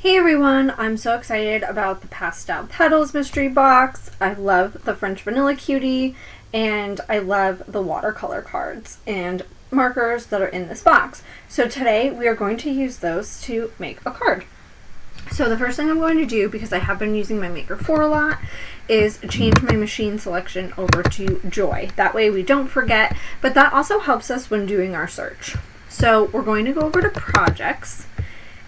Hey everyone, I'm so excited about the Pastel Petals mystery box. I love the French Vanilla Cutie, and I love the watercolor cards and markers that are in this box. So today we are going to use those to make a card. So the first thing I'm going to do, because I have been using my Maker 4 a lot, is change my machine selection over to Joy. That way we don't forget, but that also helps us when doing our search. So we're going to go over to Projects,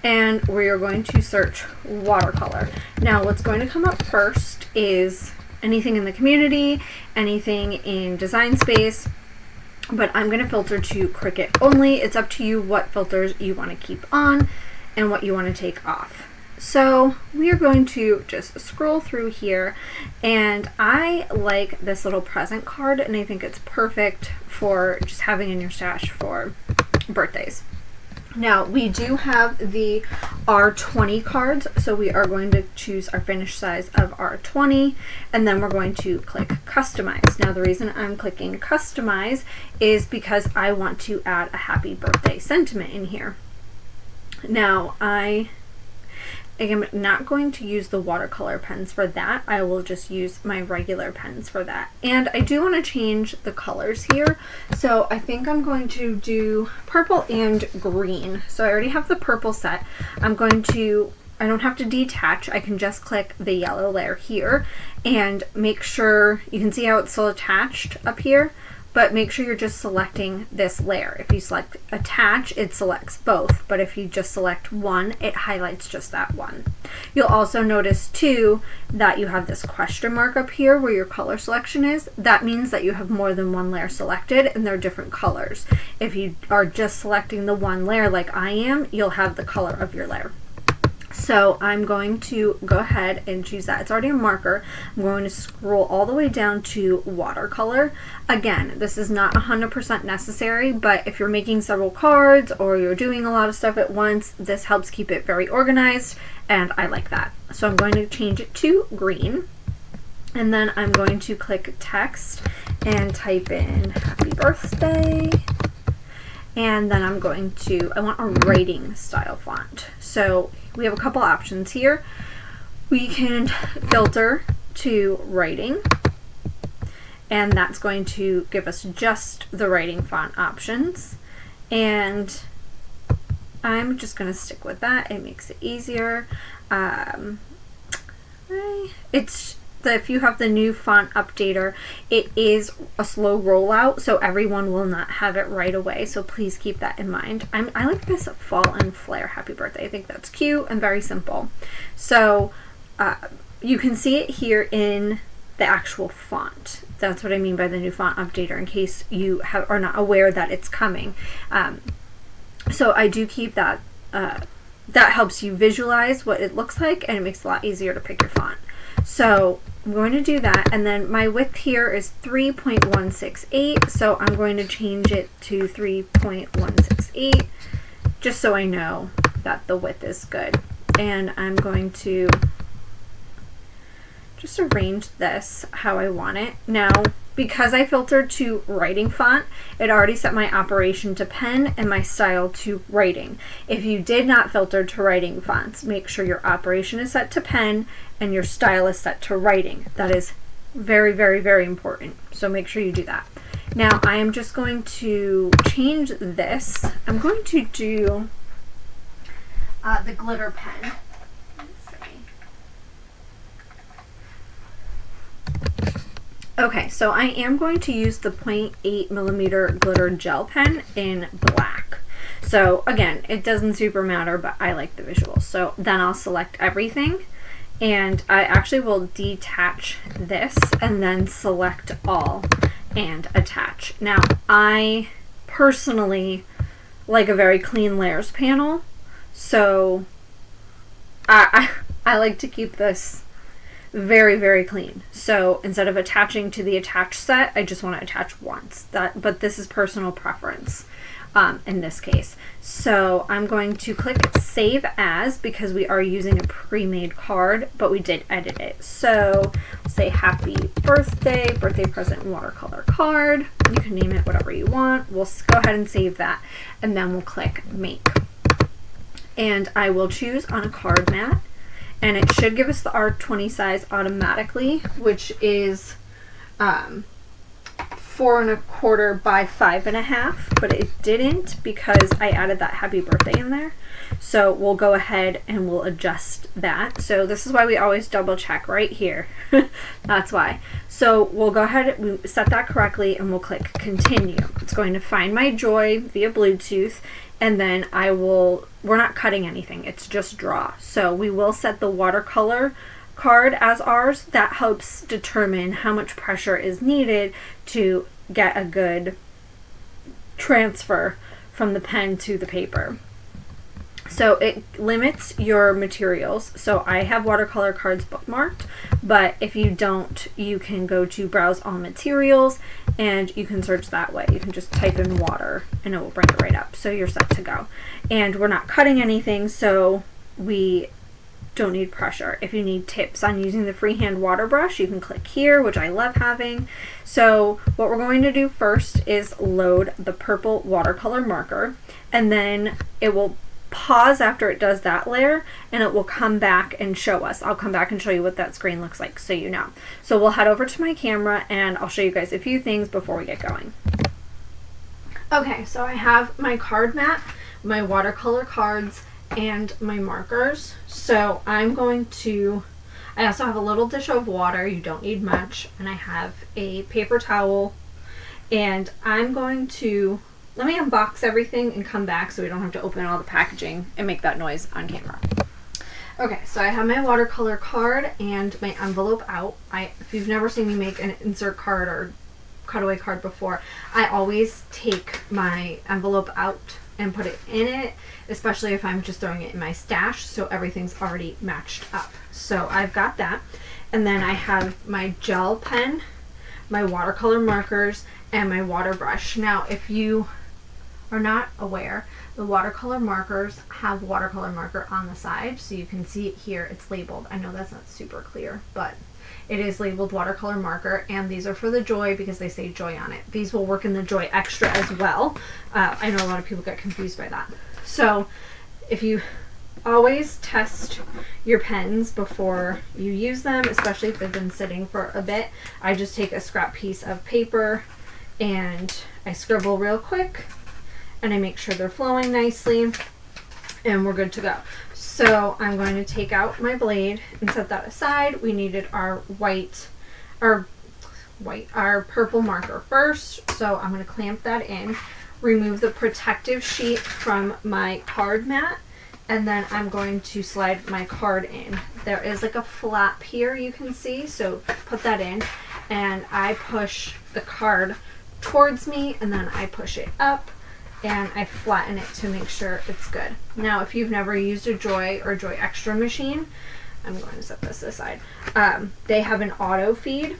and we are going to search watercolor. Now what's going to come up first is anything in the community, anything in design space, but I'm going to filter to Cricut only. It's up to you what filters you want to keep on and what you want to take off. So we are going to just scroll through here, and I like this little present card, and I think it's perfect for just having in your stash for birthdays. Now we do have the R20 cards, so we are going to choose our finish size of R20, and then we're going to click Customize. Now the reason I'm clicking Customize is because I want to add a happy birthday sentiment in here. Now I am not going to use the watercolor pens for that. I will just use my regular pens for that. And I do want to change the colors here. So I think I'm going to do purple and green. So I already have the purple set. I don't have to detach. I can just click the yellow layer here and make sure, you can see how it's still attached up here, but make sure you're just selecting this layer. If you select attach, it selects both, but if you just select one, it highlights just that one. You'll also notice too that you have this question mark up here where your color selection is. That means that you have more than one layer selected and they're different colors. If you are just selecting the one layer like I am, you'll have the color of your layer. So I'm going to go ahead and choose that. It's already a marker. I'm going to scroll all the way down to watercolor. Again, this is not 100% necessary, but if you're making several cards or you're doing a lot of stuff at once, this helps keep it very organized, and I like that. So I'm going to change it to green, and then I'm going to click text and type in happy birthday. And then I'm going to, I want a writing style font. So we have a couple options here. We can filter to writing, and that's going to give us just the writing font options. And I'm just going to stick with that. It makes it easier. If you have the new font updater, it is a slow rollout, so everyone will not have it right away, so please keep that in mind. I like this fall and flare happy birthday. I think that's cute and very simple. So you can see it here in the actual font. That's what I mean by the new font updater, in case you are not aware that it's coming. So I do keep that. That helps you visualize what it looks like, and it makes it a lot easier to pick your font. So I'm going to do that, and then my width here is 3.168, so I'm going to change it to 3.168 just so I know that the width is good. And I'm going to just arrange this how I want it. Now, because I filtered to writing font, it already set my operation to pen and my style to writing. If you did not filter to writing fonts, make sure your operation is set to pen and your style is set to writing. That is very, very, very important. So make sure you do that. Now I am just going to change this. I'm going to do the glitter pen. Okay, so I am going to use the 0.8 millimeter glitter gel pen in black. So again, it doesn't super matter, but I like the visual. So then I'll select everything, and I actually will detach this and then select all and attach. Now, I personally like a very clean layers panel, so I like to keep this very, very clean. So instead of attaching to the attach set, I just want to attach once. But this is personal preference in this case. So I'm going to click Save As, because we are using a pre-made card, but we did edit it. So say happy birthday present watercolor card. You can name it whatever you want. We'll go ahead and save that, and then we'll click Make. and I will choose on a card mat, and it should give us the R20 size automatically, which is 4 1/4 by 5 1/2, but it didn't because I added that happy birthday in there. So we'll go ahead and we'll adjust that. So this is why we always double check right here. That's why. So we'll go ahead, we set that correctly, and we'll click continue. It's going to find my Joy via Bluetooth, and then we're not cutting anything, it's just draw. So we will set the watercolor card as ours. That helps determine how much pressure is needed to get a good transfer from the pen to the paper. So it limits your materials. So I have watercolor cards bookmarked, but if you don't, you can go to browse all materials and you can search that way. You can just type in water and it will bring it right up. So you're set to go. And we're not cutting anything, so we don't need pressure. If you need tips on using the freehand water brush, you can click here, which I love having. So what we're going to do first is load the purple watercolor marker, and then it will pause after it does that layer, and it will come back and show us. I'll come back and show you what that screen looks like so you know. So we'll head over to my camera and I'll show you guys a few things before we get going. Okay, so I have my card mat, my watercolor cards, and my markers. So I also have a little dish of water, you don't need much, and I have a paper towel, and I'm going to let me unbox everything and come back so we don't have to open all the packaging and make that noise on camera. Okay, so I have my watercolor card and my envelope out. If you've never seen me make an insert card or cutaway card before, I always take my envelope out and put it in it, especially if I'm just throwing it in my stash, so everything's already matched up. So I've got that. And then I have my gel pen, my watercolor markers, and my water brush. Now, if you are not aware, the watercolor markers have watercolor marker on the side, so you can see it here. It's labeled. I know that's not super clear, but it is labeled watercolor marker, and these are for the Joy because they say Joy on it. These will work in the Joy Extra as well. I know a lot of people get confused by that. So if you always test your pens before you use them, especially if they've been sitting for a bit. I just take a scrap piece of paper and I scribble real quick, and I make sure they're flowing nicely, and we're good to go. So I'm going to take out my blade and set that aside. We needed our our purple marker first. So I'm going to clamp that in, remove the protective sheet from my card mat, and then I'm going to slide my card in. There is like a flap here you can see, so put that in, and I push the card towards me, and then I push it up, and I flatten it to make sure it's good. Now, if you've never used a Joy or Joy Extra machine, I'm going to set this aside. They have an auto feed,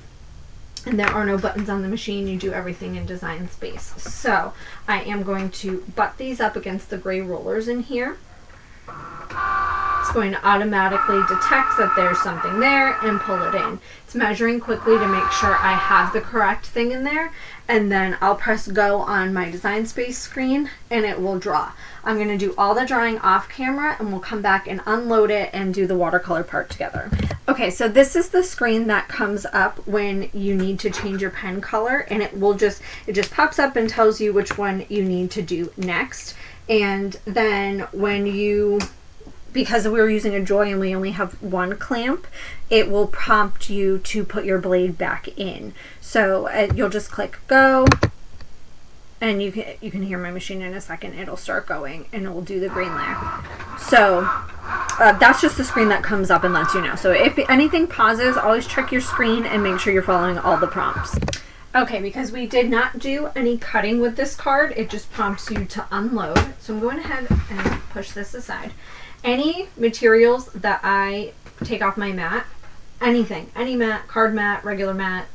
and there are no buttons on the machine. You do everything in Design Space. So I am going to butt these up against the gray rollers in here. It's going to automatically detect that there's something there and pull it in. It's measuring quickly to make sure I have the correct thing in there, and then I'll press go on my Design Space screen and it will draw. I'm going to do all the drawing off camera, and we'll come back and unload it and do the watercolor part together. Okay, so this is the screen that comes up when you need to change your pen color, and it just pops up and tells you which one you need to do next. And then because we were using a Joy and we only have one clamp, it will prompt you to put your blade back in. So you'll just click go, and you can hear my machine in a second. It'll start going and it will do the green layer. So that's just the screen that comes up and lets you know. So if anything pauses, always check your screen and make sure you're following all the prompts. Okay, because we did not do any cutting with this card, it just prompts you to unload. So I'm going ahead and push this aside. Any materials that I take off my mat, anything, any mat, card mat, regular mat,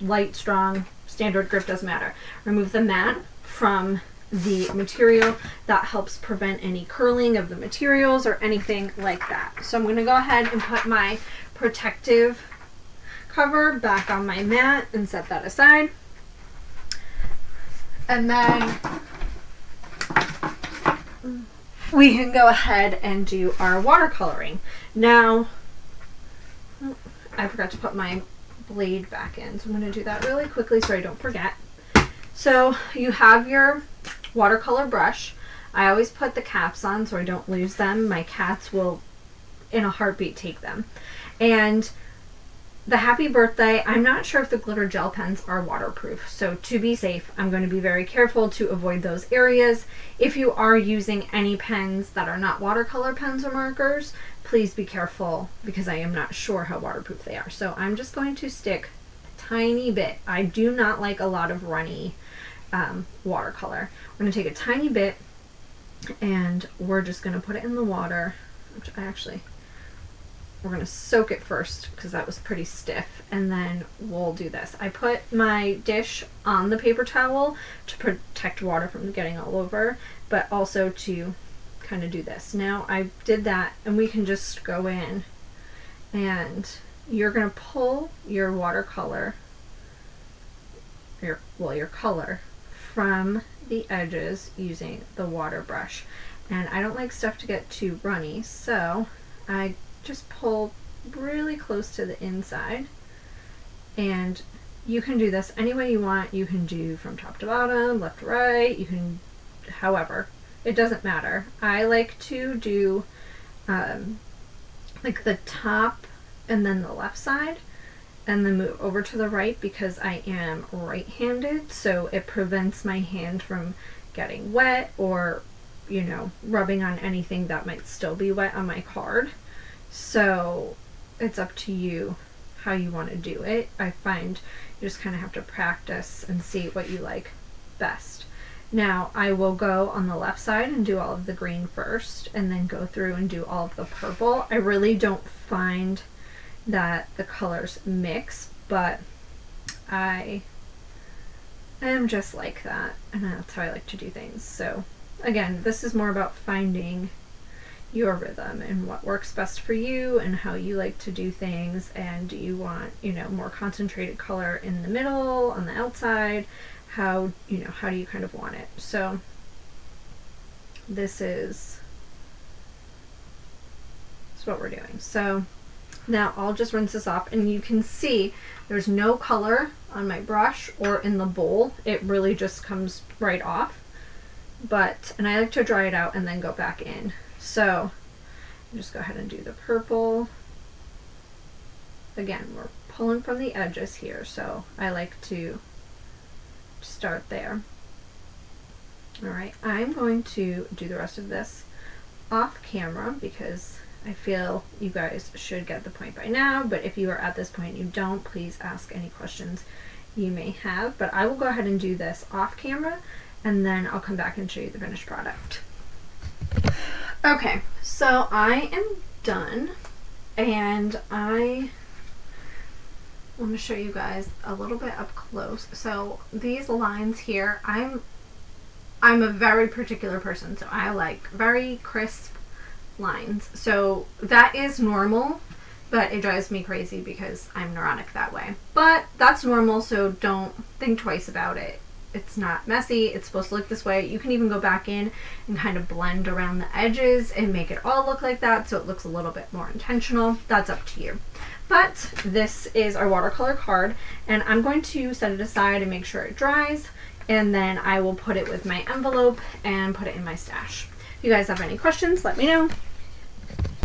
light, strong, standard grip, doesn't matter. Remove the mat from the material. That helps prevent any curling of the materials or anything like that. So I'm going to go ahead and put my protective cover back on my mat and set that aside. And then we can go ahead and do our watercoloring. Now, I forgot to put my blade back in, so I'm going to do that really quickly so I don't forget. So you have your watercolor brush. I always put the caps on so I don't lose them. My cats will in a heartbeat take them. And the happy birthday, I'm not sure if the glitter gel pens are waterproof, so to be safe, I'm going to be very careful to avoid those areas. If you are using any pens that are not watercolor pens or markers, please be careful because I am not sure how waterproof they are. So I'm just going to stick a tiny bit. I do not like a lot of runny watercolor. We're going to take a tiny bit and we're just going to put it in the water, which we're going to soak it first because that was pretty stiff, and then we'll do this. I put my dish on the paper towel to protect water from getting all over, but also to kind of do this. Now I did that, and we can just go in and you're going to pull your watercolor, your color from the edges using the water brush. And I don't like stuff to get too runny, so I just pull really close to the inside, and you can do this any way you want. You can do from top to bottom, left to right, you can, however, it doesn't matter. I like to do like the top and then the left side, and then move over to the right because I am right-handed, so it prevents my hand from getting wet or, you know, rubbing on anything that might still be wet on my card. So it's up to you how you want to do it. I find you just kind of have to practice and see what you like best. Now I will go on the left side and do all of the green first, and then go through and do all of the purple. I really don't find that the colors mix, but I am just like that, and that's how I like to do things. So again, this is more about finding your rhythm and what works best for you and how you like to do things. And do you want, you know, more concentrated color in the middle, on the outside? How, you know, how do you kind of want it? So this is what we're doing. So now I'll just rinse this off, and you can see there's no color on my brush or in the bowl. It really just comes right off. And I like to dry it out and then go back in. So just go ahead and do the purple. Again, we're pulling from the edges here, so I like to start there. All right, I'm going to do the rest of this off camera because I feel you guys should get the point by now, but if you are at this point and you don't, please ask any questions you may have. But I will go ahead and do this off camera, and then I'll come back and show you the finished product. Okay, so I am done, and I want to show you guys a little bit up close. So these lines here, I'm a very particular person, so I like very crisp lines. So that is normal, but it drives me crazy because I'm neurotic that way. But that's normal, so don't think twice about it. It's not messy. It's supposed to look this way. You can even go back in and kind of blend around the edges and make it all look like that so it looks a little bit more intentional. That's up to you. But this is our watercolor card, and I'm going to set it aside and make sure it dries, and then I will put it with my envelope and put it in my stash. If you guys have any questions, let me know.